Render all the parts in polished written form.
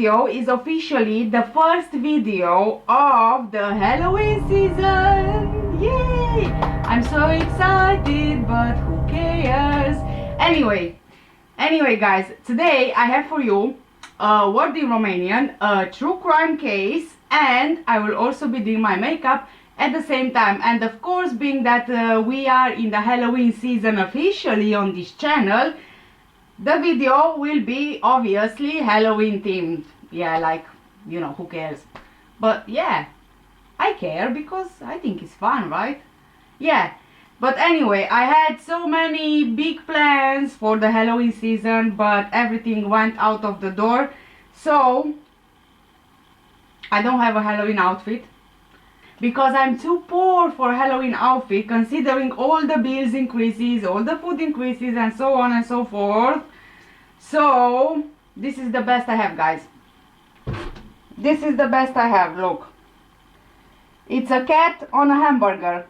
video is officially the first video of the Halloween season. Yay! I'm so excited, but who cares? Anyway guys, today I have for you a word in Romanian, a true crime case, and I will also be doing my makeup at the same time. And of course, being that we are in the Halloween season officially on this channel, the video will be obviously Halloween themed. Yeah, like, you know, who cares? But yeah, I care because I think it's fun, right? Yeah. But anyway, I had so many big plans for the Halloween season, but everything went out of the door. So I don't have a Halloween outfit because I'm too poor for a Halloween outfit, considering all the bills increases, all the food increases, and so on and so forth. So this is the best I have, guys. This is the best I have. Look, it's a cat on a hamburger.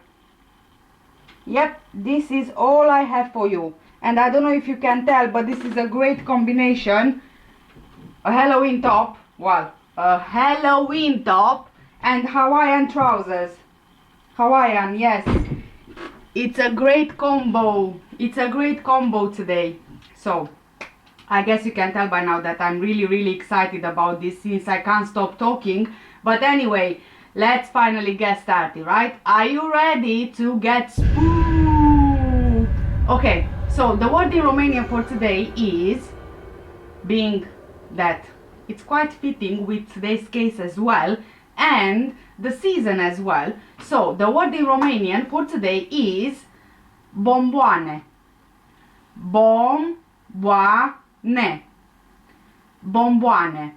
Yep, this is all I have for you. And I don't know if you can tell, but this is a great combination. A Halloween top, well, a Halloween top and Hawaiian trousers. Hawaiian, yes. It's a great combo. It's a great combo today. So I guess you can tell by now that I'm really excited about this, since I can't stop talking. But anyway, let's finally get started, right? Are you ready to get spooked? Okay, so the word in Romanian for today is, being that it's quite fitting with today's case as well, and the season as well. So the word in Romanian for today is bomboane. Bomboane. Bomboane.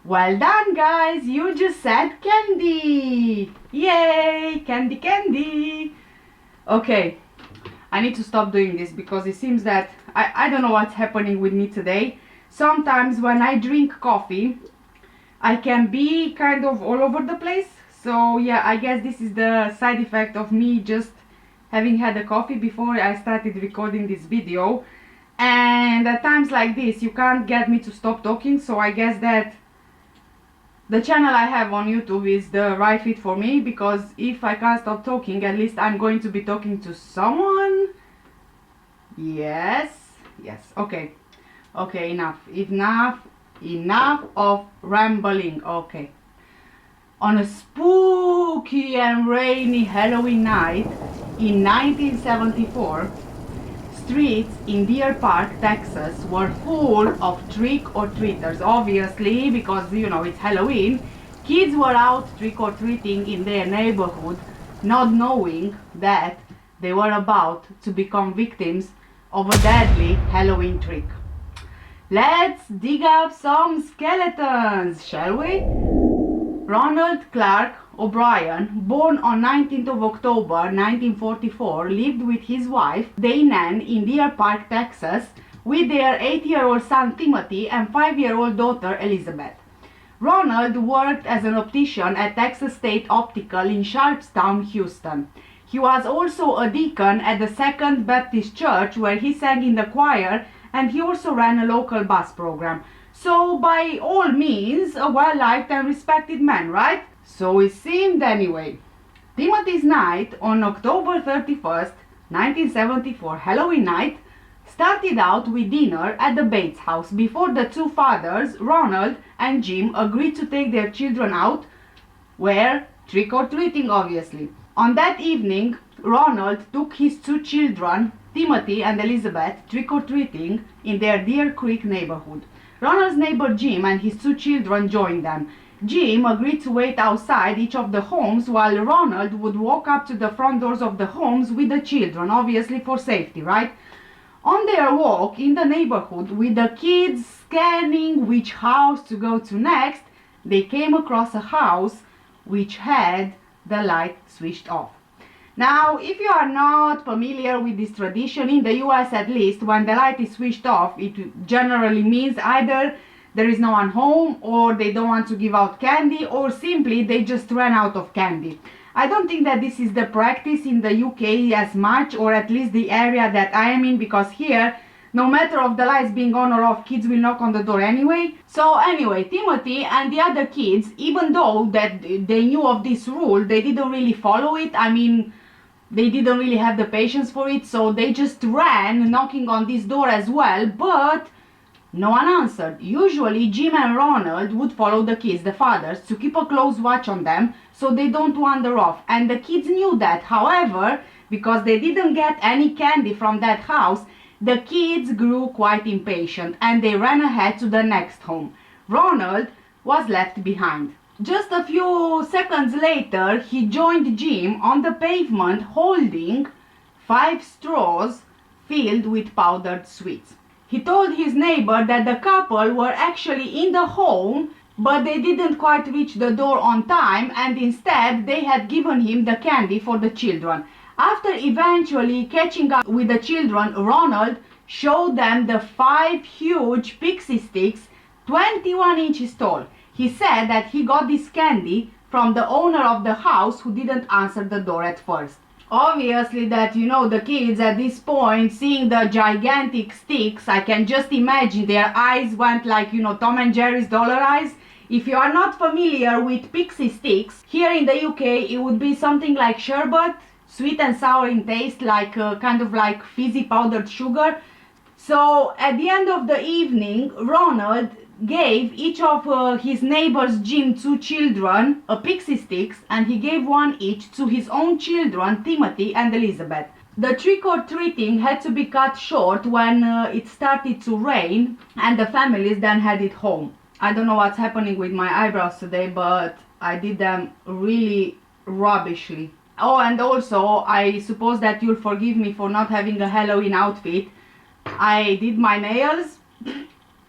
Well done, guys, you just said candy. Yay, candy. Okay, I need to stop doing this because it seems that I don't know what's happening with me today. Sometimes when I drink coffee I can be kind of all over the place. So yeah, I guess this is the side effect of me just having had a coffee before I started recording this video. And at times like this you can't get me to stop talking, so I guess that the channel I have on YouTube is the right fit for me, because if I can't stop talking, at least I'm going to be talking to someone. Yes, okay, enough of rambling. Okay, on a spooky and rainy Halloween night in 1974, streets in Deer Park, Texas were full of trick-or-treaters. Obviously, because, you know, it's Halloween, kids were out trick-or-treating in their neighborhood, not knowing that they were about to become victims of a deadly Halloween trick. Let's dig up some skeletons, shall we? Ronald Clark O'Brien, born on 19th of October 1944, lived with his wife, Diane, in Deer Park, Texas, with their 8-year-old son Timothy and 5-year-old daughter Elizabeth. Ronald worked as an optician at Texas State Optical in Sharpstown, Houston. He was also a deacon at the Second Baptist Church, where he sang in the choir, and he also ran a local bus program. So by all means, a well-liked and respected man, right? So it seemed anyway. Timothy's night on October 31st, 1974, Halloween night, started out with dinner at the Bates house before the two fathers, Ronald and Jim, agreed to take their children out, where trick-or-treating obviously. On that evening, Ronald took his two children, Timothy and Elizabeth, trick-or-treating in their Deer Creek neighborhood. Ronald's neighbor Jim and his two children joined them. Jim agreed to wait outside each of the homes while Ronald would walk up to the front doors of the homes with the children, obviously for safety, right? On their walk in the neighborhood, with the kids scanning which house to go to next, they came across a house which had the light switched off. Now, if you are not familiar with this tradition, in the US at least, when the light is switched off, it generally means either there is no one home, or they don't want to give out candy, or simply they just ran out of candy. I don't think that this is the practice in the UK as much, or at least the area that I am in, because here no matter of the lights being on or off, kids will knock on the door anyway. So anyway, Timothy and the other kids, even though that they knew of this rule, they didn't really follow it. I mean, they didn't really have the patience for it, so they just ran knocking on this door as well, but no one answered. Usually Jim and Ronald would follow the kids, the fathers, to keep a close watch on them so they don't wander off, and the kids knew that. However, because they didn't get any candy from that house, the kids grew quite impatient and they ran ahead to the next home. Ronald was left behind. Just a few seconds later, he joined Jim on the pavement holding 5 straws filled with powdered sweets. He told his neighbor that the couple were actually in the home, but they didn't quite reach the door on time, and instead they had given him the candy for the children. After eventually catching up with the children, Ronald showed them the 5 huge pixie sticks, 21 inches tall. He said that he got this candy from the owner of the house who didn't answer the door at first. Obviously that, you know, the kids at this point, seeing the gigantic sticks, I can just imagine their eyes went like, you know, Tom and Jerry's dollar eyes. If you are not familiar with pixie sticks, here in the UK it would be something like sherbet, sweet and sour in taste, like kind of like fizzy powdered sugar. So at the end of the evening, Ronald gave each of his neighbors Jim 2 children a pixie sticks, and he gave one each to his own children, Timothy and Elizabeth. The trick-or-treating had to be cut short when it started to rain, and the families then headed home. I don't know what's happening with my eyebrows today, but I did them really rubbishly. Oh, and also I suppose that you'll forgive me for not having a Halloween outfit. I did my nails,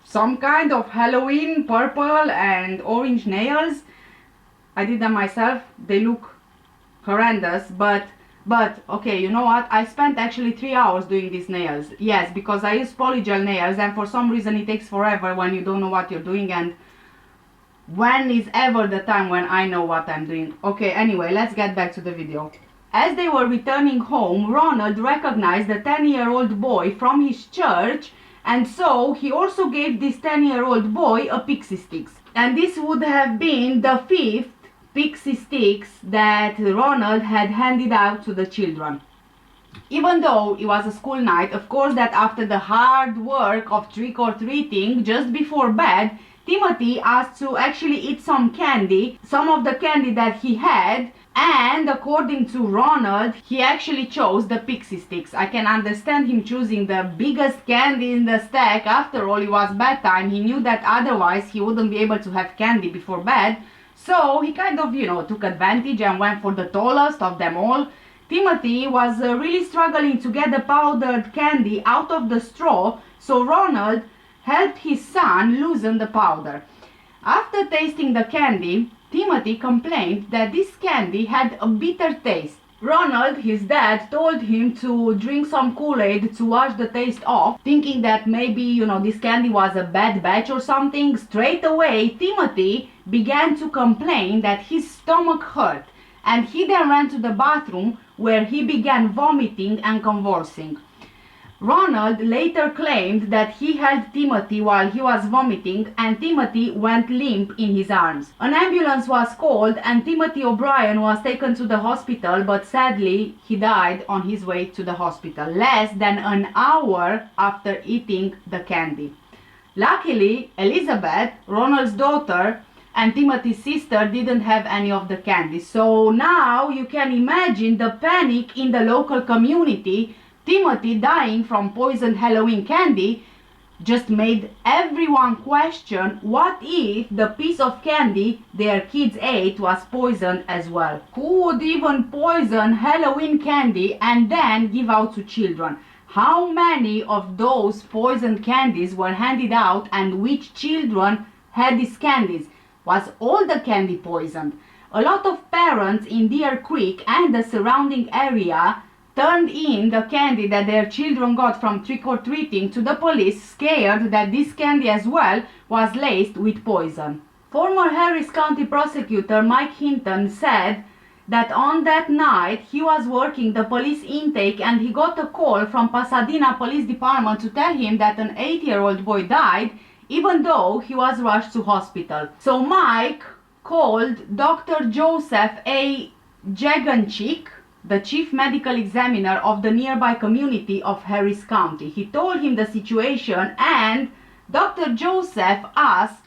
some kind of Halloween purple and orange nails. I did them myself. They look horrendous, but okay, you know what? I spent actually 3 hours doing these nails. Yes, because I use polygel nails, and for some reason it takes forever when you don't know what you're doing, and when is ever the time when I know what I'm doing? Okay, anyway, let's get back to the video. As they were returning home, Ronald recognized the 10-year-old boy from his church, and so he also gave this 10-year-old boy a pixie sticks. And this would have been the 5th pixie sticks that Ronald had handed out to the children. Even though it was a school night, of course that after the hard work of trick-or-treating, just before bed, Timothy asked to actually eat some candy, some of the candy that he had, and according to Ronald, he actually chose the pixie sticks. I can understand him choosing the biggest candy in the stack. After all, it was bedtime. He knew that otherwise he wouldn't be able to have candy before bed. So he kind of, you know, took advantage and went for the tallest of them all. Timothy was really struggling to get the powdered candy out of the straw, so Ronald helped his son loosen the powder. After tasting the candy, Timothy complained that this candy had a bitter taste. Ronald, his dad, told him to drink some Kool-Aid to wash the taste off, thinking that maybe, you know, this candy was a bad batch or something. Straight away, Timothy began to complain that his stomach hurt, and he then ran to the bathroom where he began vomiting and convulsing. Ronald later claimed that he held Timothy while he was vomiting, and Timothy went limp in his arms. An ambulance was called and Timothy O'Brien was taken to the hospital, but sadly he died on his way to the hospital, less than an hour after eating the candy. Luckily, Elizabeth, Ronald's daughter, and Timothy's sister didn't have any of the candy. So now you can imagine the panic in the local community. Timothy dying from poisoned Halloween candy just made everyone question what if the piece of candy their kids ate was poisoned as well. Who would even poison Halloween candy and then give out to children? How many of those poisoned candies were handed out, and which children had these candies? Was all the candy poisoned? A lot of parents in Deer Creek and the surrounding area turned in the candy that their children got from trick-or-treating to the police, scared that this candy as well was laced with poison. Former Harris County prosecutor Mike Hinton said that on that night he was working the police intake and he got a call from Pasadena Police Department to tell him that an 8-year-old boy died, even though he was rushed to hospital. So Mike called Dr. Joseph A. Jaganchik, the chief medical examiner of the nearby community of Harris County. He told him the situation, and Dr. Joseph asked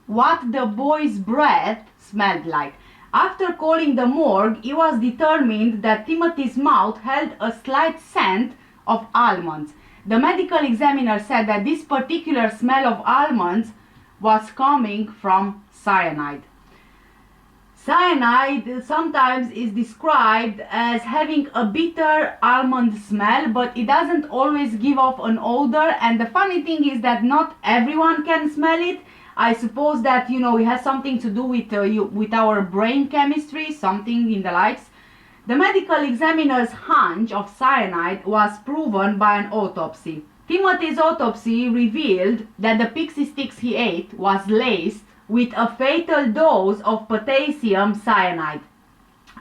what the boy's breath smelled like. After calling the morgue, it was determined that Timothy's mouth held a slight scent of almonds. The medical examiner said that this particular smell of almonds was coming from cyanide. Cyanide sometimes is described as having a bitter almond smell, but it doesn't always give off an odor, and the funny thing is that not everyone can smell it. I suppose that, you know, it has something to do with our brain chemistry, something in the likes. The medical examiner's hunch of cyanide was proven by an autopsy. Timothy's autopsy revealed that the pixie sticks he ate was laced with a fatal dose of potassium cyanide.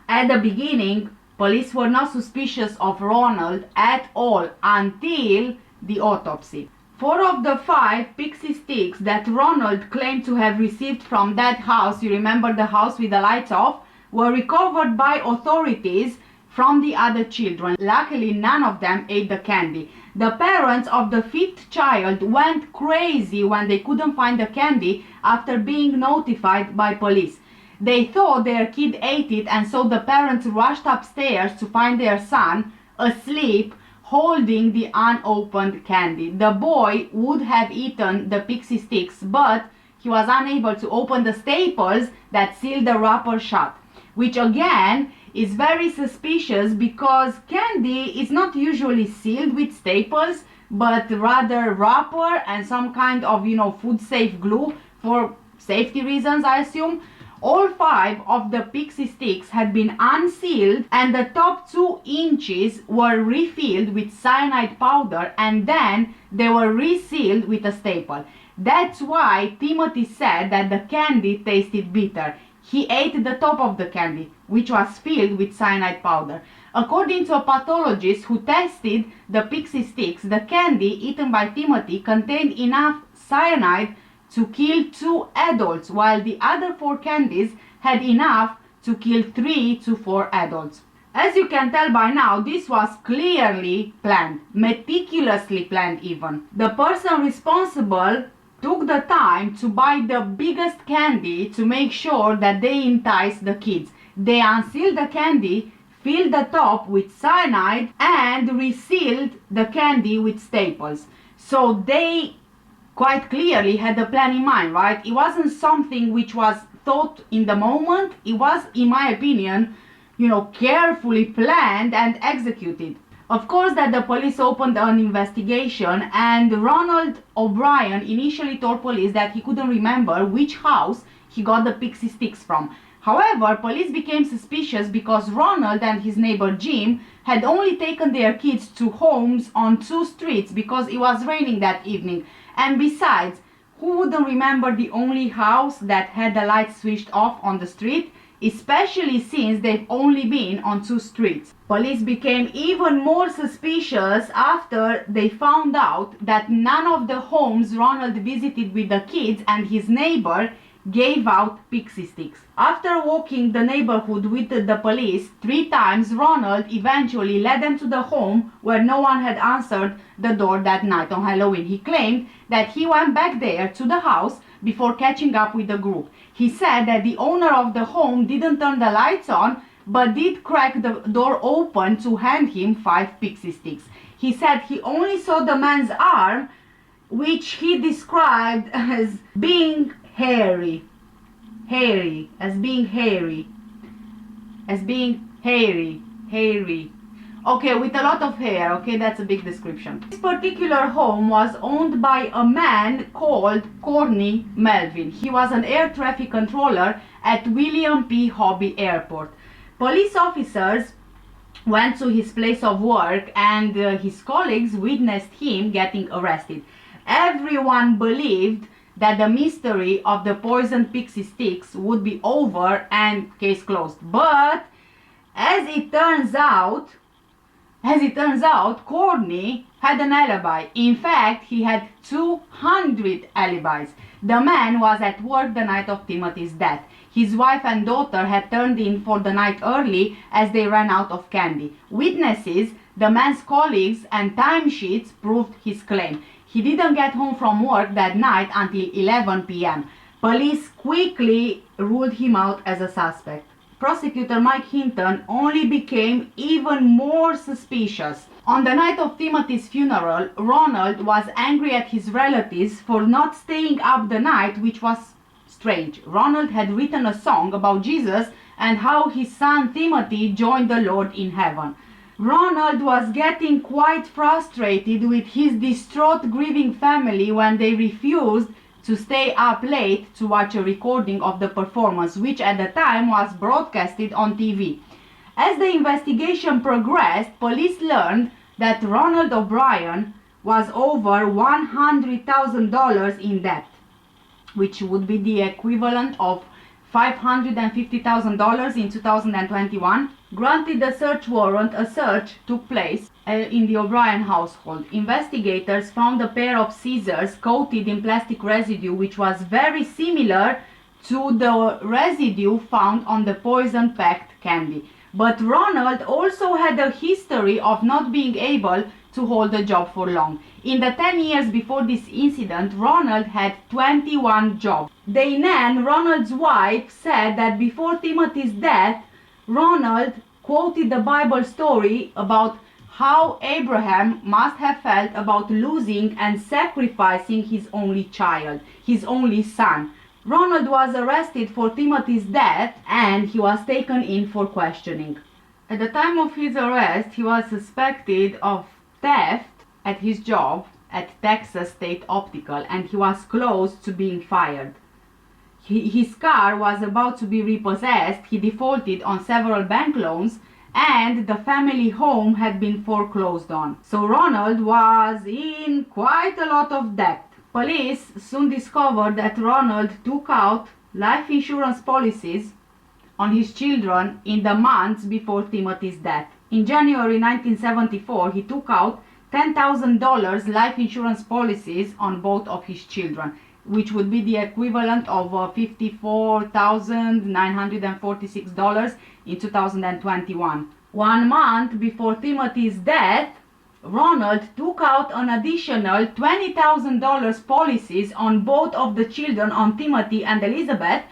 At the beginning, police were not suspicious of Ronald at all until the autopsy. 4 of the 5 pixie sticks that Ronald claimed to have received from that house, you remember the house with the lights off, were recovered by authorities from the other children. Luckily, none of them ate the candy. The parents of the 5th child went crazy when they couldn't find the candy after being notified by police. They thought their kid ate it, and so the parents rushed upstairs to find their son asleep, holding the unopened candy. The boy would have eaten the pixie sticks, but he was unable to open the staples that sealed the wrapper shut, which again is very suspicious because candy is not usually sealed with staples, but rather wrapper and some kind of, you know, food safe glue for safety reasons, I assume. All 5 of the pixie sticks had been unsealed, and the top 2 inches were refilled with cyanide powder, and then they were resealed with a staple. That's why Timothy said that the candy tasted bitter. He ate the top of the candy, which was filled with cyanide powder. According to a pathologist who tested the pixie sticks, the candy eaten by Timothy contained enough cyanide to kill 2 adults, while the other 4 candies had enough to kill 3 to 4 adults. As you can tell by now, this was clearly planned, meticulously planned even. The person responsible took the time to buy the biggest candy to make sure that they entice the kids. They unsealed the candy, filled the top with cyanide, and resealed the candy with staples. So they quite clearly had a plan in mind, right? It wasn't something which was thought in the moment. It was, in my opinion, you know, carefully planned and executed. Of course that the police opened an investigation, and Ronald O'Brien initially told police that he couldn't remember which house he got the pixie sticks from. However, police became suspicious because Ronald and his neighbor Jim had only taken their kids to homes on 2 streets because it was raining that evening. And besides, who wouldn't remember the only house that had the lights switched off on the street, especially since they've only been on 2 streets. Police became even more suspicious after they found out that none of the homes Ronald visited with the kids and his neighbor gave out pixie sticks. After walking the neighborhood with the police 3 times, Ronald eventually led them to the home where no one had answered the door that night on Halloween. He claimed that he went back there to the house before catching up with the group. He said that the owner of the home didn't turn the lights on, but did crack the door open to hand him 5 pixie sticks. He said he only saw the man's arm, which he described as being hairy. Hairy. Okay, with a lot of hair. Okay, that's a big description. This particular home was owned by a man called Corny Melvin. He was an air traffic controller at William P. Hobby Airport. Police officers went to his place of work, and his colleagues witnessed him getting arrested. Everyone believed that the mystery of the poisoned pixie sticks would be over and case closed. But As it turns out, Courtney had an alibi. In fact, he had 200 alibis. The man was at work the night of Timothy's death. His wife and daughter had turned in for the night early as they ran out of candy. Witnesses, the man's colleagues, and timesheets proved his claim. He didn't get home from work that night until 11 p.m. Police quickly ruled him out as a suspect. Prosecutor Mike Hinton only became even more suspicious. On the night of Timothy's funeral, Ronald was angry at his relatives for not staying up the night, which was strange. Ronald had written a song about Jesus and how his son Timothy joined the Lord in heaven. Ronald was getting quite frustrated with his distraught grieving family when they refused to stay up late to watch a recording of the performance, which at the time was broadcasted on TV. As the investigation progressed, police learned that Ronald O'Brien was over $100,000 in debt, which would be the equivalent of $550,000 in 2021. Granted the search warrant, a search took place in the O'Brien household. Investigators found a pair of scissors coated in plastic residue, which was very similar to the residue found on the poison-packed candy. But Ronald also had a history of not being able to hold a job for long. In the 10 years before this incident, Ronald had 21 jobs. Diane, Ronald's wife, said that before Timothy's death, Ronald quoted the Bible story about how Abraham must have felt about losing and sacrificing his only child, his only son. Ronald was arrested for Timothy's death and he was taken in for questioning. At the time of his arrest, he was suspected of theft at his job at Texas State Optical, and he was close to being fired. His car was about to be repossessed, he defaulted on several bank loans, and the family home had been foreclosed on. So Ronald was in quite a lot of debt. Police soon discovered that Ronald took out life insurance policies on his children in the months before Timothy's death. In January 1974, he took out $10,000 life insurance policies on both of his children, which would be the equivalent of $54,946 in 2021. 1 month before Timothy's death, Ronald took out an additional $20,000 policies on both of the children, on Timothy and Elizabeth,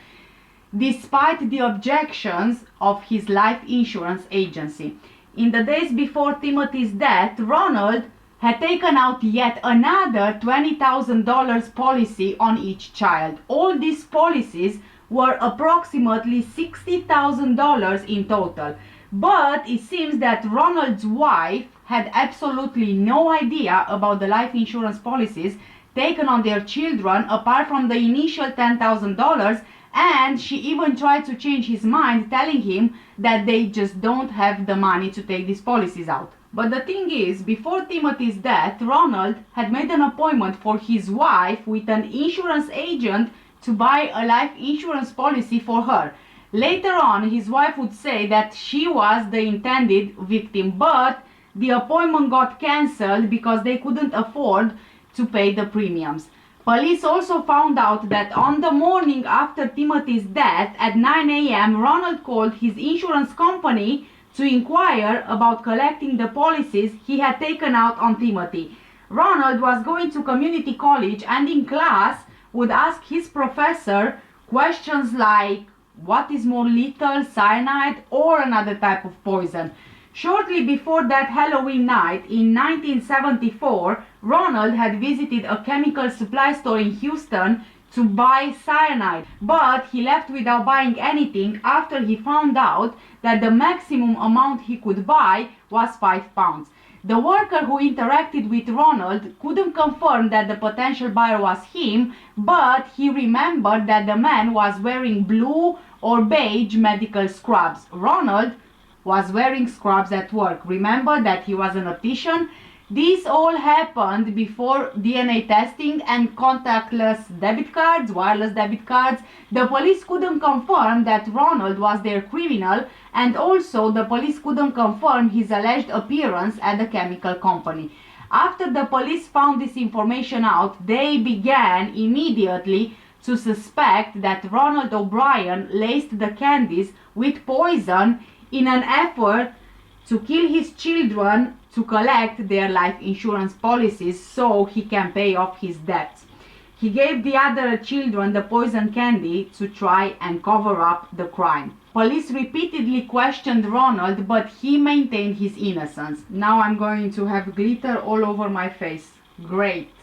despite the objections of his life insurance agency. In the days before Timothy's death, Ronald had taken out yet another $20,000 policy on each child. All these policies were approximately $60,000 in total. But it seems that Ronald's wife had absolutely no idea about the life insurance policies taken on their children apart from the initial $10,000, and she even tried to change his mind, telling him that they just don't have the money to take these policies out. But the thing is, before Timothy's death, Ronald had made an appointment for his wife with an insurance agent to buy a life insurance policy for her. Later on, his wife would say that she was the intended victim, but the appointment got cancelled because they couldn't afford to pay the premiums. Police also found out that on the morning after Timothy's death at 9 a.m., Ronald called his insurance company to inquire about collecting the policies he had taken out on Timothy. Ronald was going to community college and in class would ask his professor questions like, what is more lethal, cyanide or another type of poison? Shortly before that Halloween night in 1974, Ronald had visited a chemical supply store in Houston to buy cyanide, but he left without buying anything after he found out that the maximum amount he could buy was 5 pounds. The worker who interacted with Ronald couldn't confirm that the potential buyer was him, but he remembered that the man was wearing blue or beige medical scrubs. Ronald was wearing scrubs at work. Remember that he was an optician? This all happened before DNA testing and contactless debit cards, wireless debit cards. The police couldn't confirm that Ronald was their criminal, and also the police couldn't confirm his alleged appearance at the chemical company. After the police found this information out, they began immediately to suspect that Ronald O'Brien laced the candies with poison in an effort to kill his children to collect their life insurance policies so he can pay off his debts. He gave the other children the poison candy to try and cover up the crime. Police repeatedly questioned Ronald, but he maintained his innocence. Now I'm going to have glitter all over my face. Great.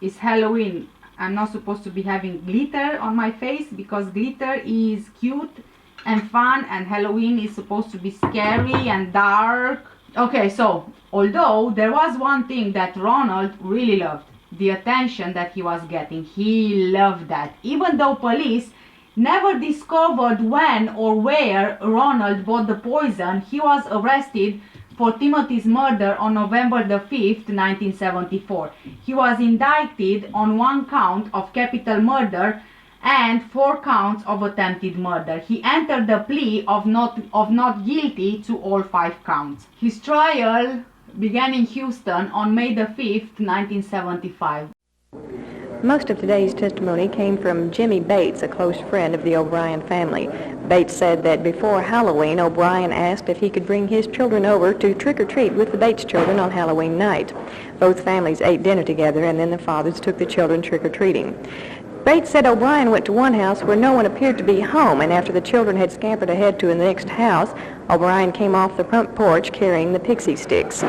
It's Halloween. I'm not supposed to be having glitter on my face because glitter is cute and fun, and Halloween is supposed to be scary and dark. Okay, so although there was one thing that Ronald really loved, the attention that he was getting. He loved that. Even though police never discovered when or where Ronald bought the poison, he was arrested for Timothy's murder on November the 5th, 1974. He was indicted on 1 count of capital murder and 4 counts of attempted murder. He entered the plea of not guilty to all 5 counts. His trial began in Houston on May the 5th, 1975. Most of today's testimony came from Jimmy Bates, a close friend of the O'Brien family. Bates said that before Halloween, O'Brien asked if he could bring his children over to trick-or-treat with the Bates children on Halloween night. Both families ate dinner together, and then the fathers took the children trick-or-treating. Bates said O'Brien went to one house where no one appeared to be home, and after the children had scampered ahead to the next house, O'Brien came off the front porch carrying the pixie sticks.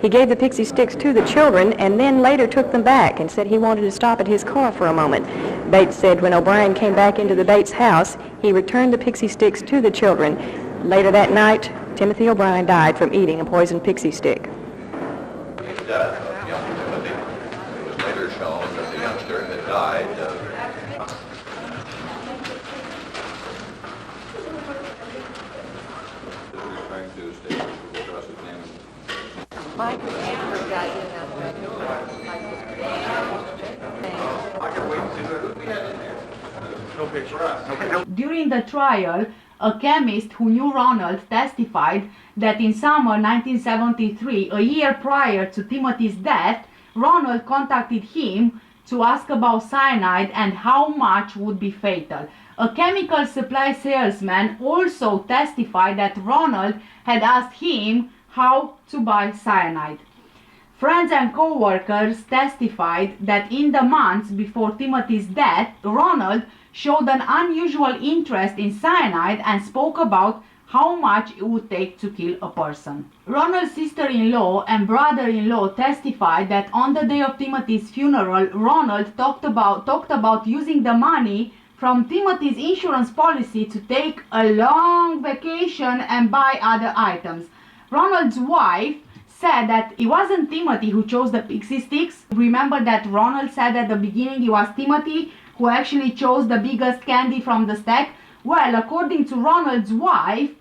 He gave the pixie sticks to the children and then later took them back and said he wanted to stop at his car for a moment. Bates said when O'Brien came back into the Bates house, he returned the pixie sticks to the children. Later that night, Timothy O'Brien died from eating a poisoned pixie stick. Death of young Timothy. It was later shown that the youngster had died trying to state the rest of the name. During the trial, a chemist who knew Ronald testified that in summer 1973, a year prior to Timothy's death, Ronald contacted him to ask about cyanide and how much would be fatal. A chemical supply salesman also testified that Ronald had asked him how to buy cyanide. Friends and co-workers testified that in the months before Timothy's death, Ronald showed an unusual interest in cyanide and spoke about how much it would take to kill a person. Ronald's sister-in-law and brother-in-law testified that on the day of Timothy's funeral, Ronald talked about using the money from Timothy's insurance policy to take a long vacation and buy other items. Ronald's wife said that it wasn't Timothy who chose the pixie sticks. Remember that Ronald said at the beginning it was Timothy who actually chose the biggest candy from the stack? Well, according to Ronald's wife,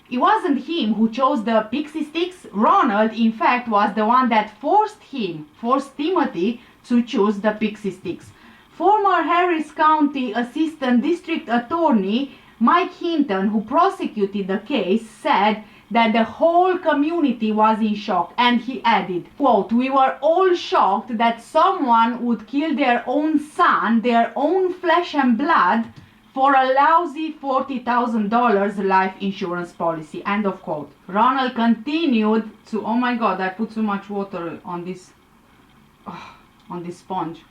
it wasn't him who chose the pixie sticks. Ronald, in fact, was the one that forced Timothy to choose the pixie sticks. Former Harris County Assistant District Attorney Mike Hinton, who prosecuted the case, said that the whole community was in shock, and he added, quote, "We were all shocked that someone would kill their own son, their own flesh and blood, for a lousy $40,000 life insurance policy," end of quote. Ronald continued to, oh my god, I put too much water on this sponge.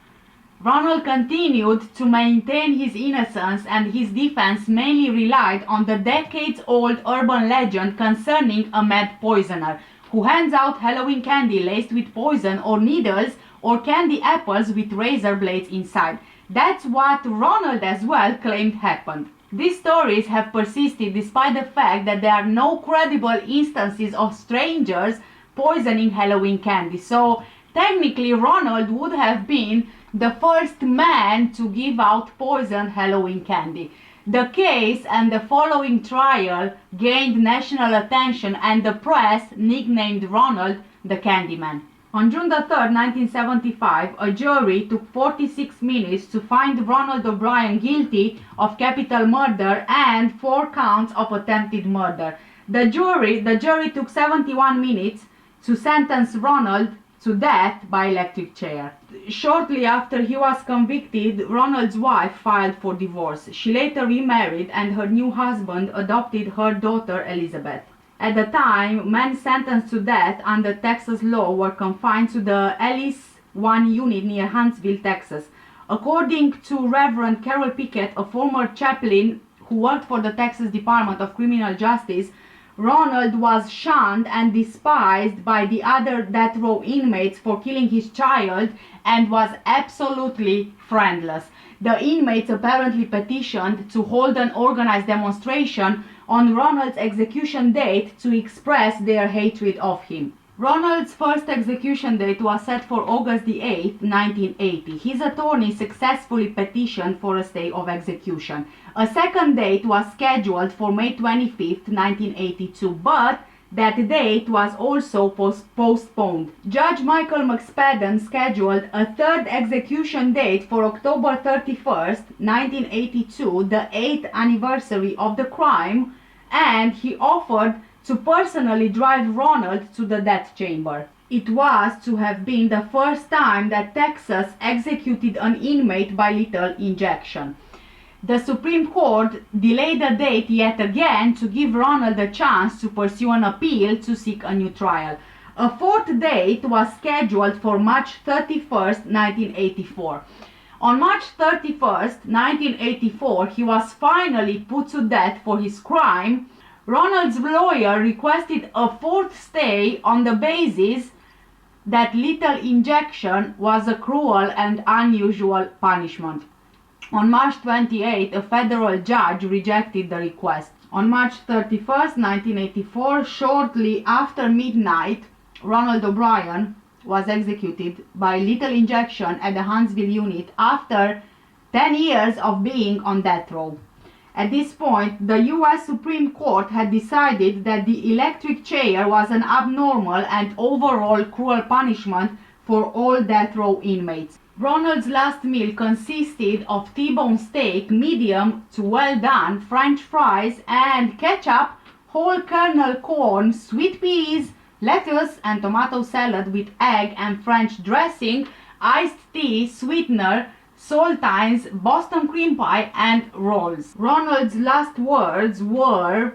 Ronald continued to maintain his innocence, and his defense mainly relied on the decades-old urban legend concerning a mad poisoner who hands out Halloween candy laced with poison or needles or candy apples with razor blades inside. That's what Ronald as well claimed happened. These stories have persisted despite the fact that there are no credible instances of strangers poisoning Halloween candy. So technically Ronald would have been the first man to give out poisoned Halloween candy. The case and the following trial gained national attention, and the press nicknamed Ronald the Candyman. On June the 3rd, 1975, a jury took 46 minutes to find Ronald O'Brien guilty of capital murder and 4 counts of attempted murder. The jury took 71 minutes to sentence Ronald to death by electric chair. Shortly after he was convicted, Ronald's wife filed for divorce. She later remarried and her new husband adopted her daughter Elizabeth. At the time, men sentenced to death under Texas law were confined to the Ellis 1 unit near Huntsville, Texas. According to Reverend Carol Pickett, a former chaplain who worked for the Texas Department of Criminal Justice, Ronald was shunned and despised by the other death row inmates for killing his child and was absolutely friendless. The inmates apparently petitioned to hold an organized demonstration on Ronald's execution date to express their hatred of him. Ronald's first execution date was set for August the 8th, 1980. His attorney successfully petitioned for a stay of execution. A second date was scheduled for May 25th, 1982, but that date was also postponed. Judge Michael McSpadden scheduled a third execution date for October 31st, 1982, the 8th anniversary of the crime, and he offered to personally drive Ronald to the death chamber. It was to have been the first time that Texas executed an inmate by lethal injection. The Supreme Court delayed the date yet again to give Ronald a chance to pursue an appeal to seek a new trial. A fourth date was scheduled for March 31st, 1984. On March 31st, 1984, he was finally put to death for his crime. Ronald's lawyer requested a fourth stay on the basis that lethal injection was a cruel and unusual punishment. On March 28, a federal judge rejected the request. On March 31st, 1984, shortly after midnight, Ronald O'Brien was executed by lethal injection at the Huntsville unit after 10 years of being on death row. At this point, the U.S. Supreme Court had decided that the electric chair was an abnormal and overall cruel punishment for all death row inmates. Ronald's last meal consisted of T-bone steak, medium to well done, French fries and ketchup, whole kernel corn, sweet peas, lettuce and tomato salad with egg and French dressing, iced tea, sweetener, saltines, Boston cream pie and rolls. Ronald's last words were,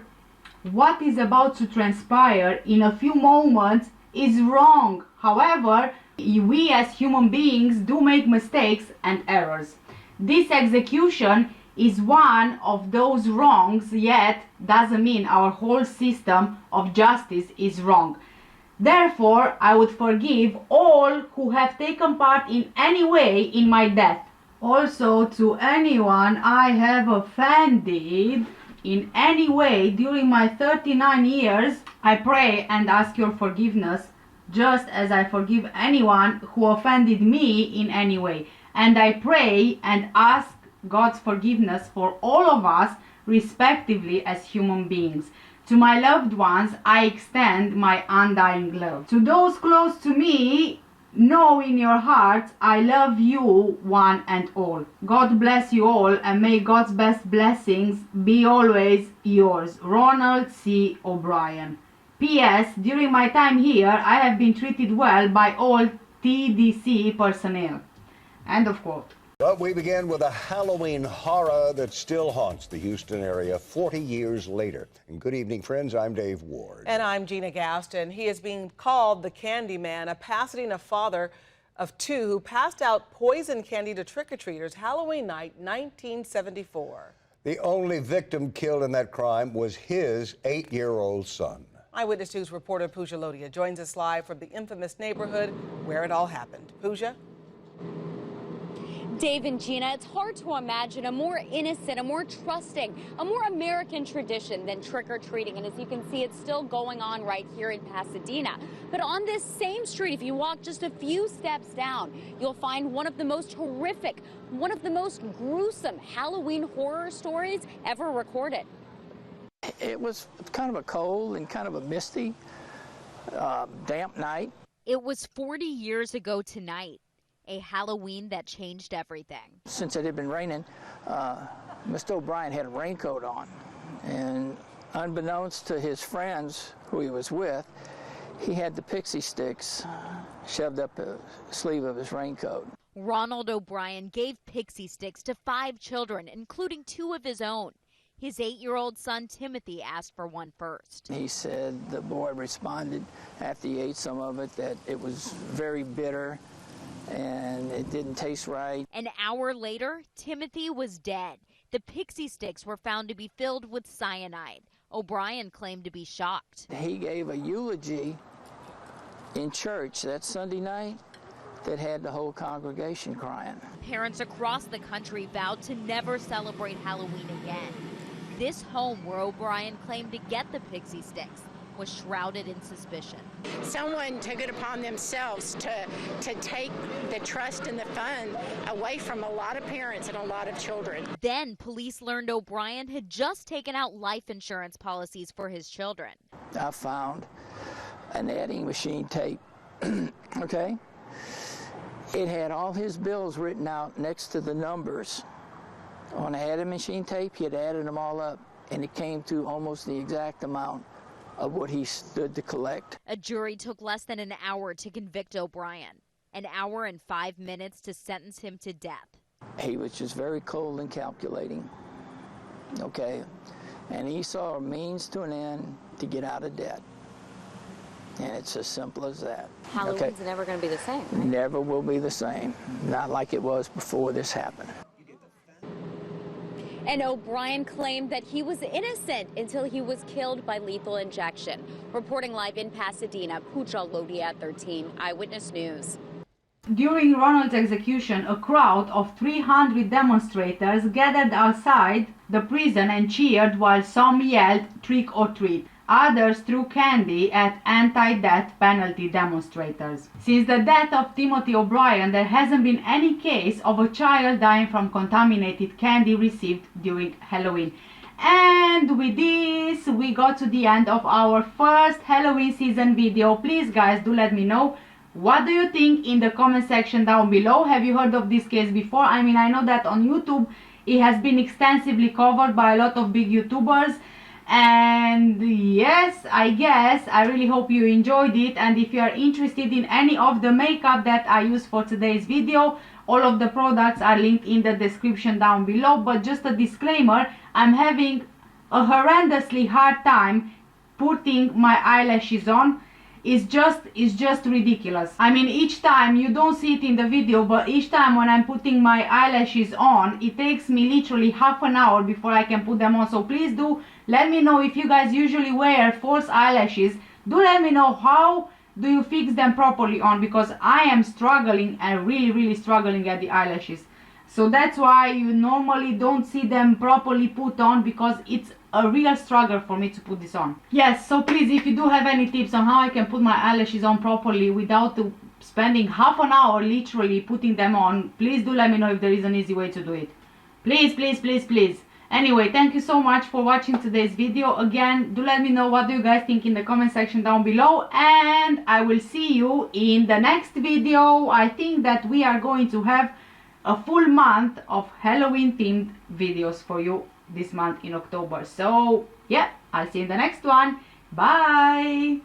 "What is about to transpire in a few moments is wrong. However, we as human beings do make mistakes and errors. This execution is one of those wrongs, yet doesn't mean our whole system of justice is wrong. Therefore, I would forgive all who have taken part in any way in my death. Also, to anyone I have offended in any way during my 39 years, I pray and ask your forgiveness, just as I forgive anyone who offended me in any way. And I pray and ask God's forgiveness for all of us, respectively, as human beings. To my loved ones, I extend my undying love. To those close to me, know in your hearts I love you one and all. God bless you all, and may God's best blessings be always yours. Ronald C. O'Brien. P.S. During my time here, I have been treated well by all TDC personnel." End of quote. But we begin with a Halloween horror that still haunts the Houston area 40 years later. And good evening, friends. I'm Dave Ward. And I'm Gina Gaston. He is being called the Candyman, a Pasadena father of 2 who passed out poison candy to trick-or-treaters Halloween night 1974. The only victim killed in that crime was his 8-year-old son. Eyewitness News reporter Pooja Lodia joins us live from the infamous neighborhood where it all happened. Pooja? Dave and Gina, it's hard to imagine a more innocent, a more trusting, a more American tradition than trick-or-treating. And as you can see, it's still going on right here in Pasadena. But on this same street, if you walk just a few steps down, you'll find one of the most horrific, one of the most gruesome Halloween horror stories ever recorded. It was kind of a cold and kind of a misty damp night. It was 40 years ago tonight, a Halloween that changed everything. Since it had been raining, Mr. O'Brien had a raincoat on, and unbeknownst to his friends who he was with, he had the pixie sticks shoved up the sleeve of his raincoat. Ronald O'Brien gave pixie sticks to 5 children, including 2 of his own. His 8-year-old son, Timothy, asked for one first. He said the boy responded after he ate some of it that it was very bitter and it didn't taste right. An hour later, Timothy was dead. The pixie sticks were found to be filled with cyanide. O'Brien claimed to be shocked. He gave a eulogy in church that Sunday night that had the whole congregation crying. Parents across the country vowed to never celebrate Halloween again. This home where O'Brien claimed to get the pixie sticks was shrouded in suspicion. Someone took it upon themselves to take the trust and the fun away from a lot of parents and a lot of children. Then police learned O'Brien had just taken out life insurance policies for his children. I found an adding machine tape, okay? It had all his bills written out next to the numbers. On the adding machine tape, he had added them all up, and it came to almost the exact amount of what he stood to collect. A jury took less than an hour to convict O'Brien, an hour and 5 minutes to sentence him to death. He was just very cold and calculating, okay? And he saw a means to an end to get out of debt. And it's as simple as that. Halloween's never going to be the same, right? Never will be the same. Not like it was before this happened. And O'Brien claimed that he was innocent until he was killed by lethal injection. Reporting live in Pasadena, Pooja Lodia, 13 Eyewitness News. During Ronald's execution, a crowd of 300 demonstrators gathered outside the prison and cheered while some yelled "trick or treat." Others threw candy at anti-death penalty demonstrators. Since the death of Timothy O'Brien, there hasn't been any case of a child dying from contaminated candy received during Halloween. And with this, we got to the end of our first Halloween season video. Please guys, do let me know, what do you think in the comment section down below? Have you heard of this case before? I mean, I know that on YouTube it has been extensively covered by a lot of big YouTubers. And yes, I guess I really hope you enjoyed it, and if you are interested in any of the makeup that I use for today's video, all of the products are linked in the description down below. But just a disclaimer, I'm having a horrendously hard time putting my eyelashes on. It's just ridiculous. I mean, each time, you don't see it in the video, but each time when I'm putting my eyelashes on, it takes me literally half an hour before I can put them on. So please do let me know if you guys usually wear false eyelashes. Do let me know how do you fix them properly on, because I am struggling and really struggling at the eyelashes. So that's why you normally don't see them properly put on, because it's a real struggle for me to put this on. Yes, so please, if you do have any tips on how I can put my eyelashes on properly without spending half an hour literally putting them on, please do let me know if there is an easy way to do it. Please. Anyway, thank you so much for watching today's video. Again, do let me know what do you guys think in the comment section down below, and I will see you in the next video. I think that we are going to have a full month of Halloween themed videos for you this month in October. So yeah, I'll see you in the next one. Bye.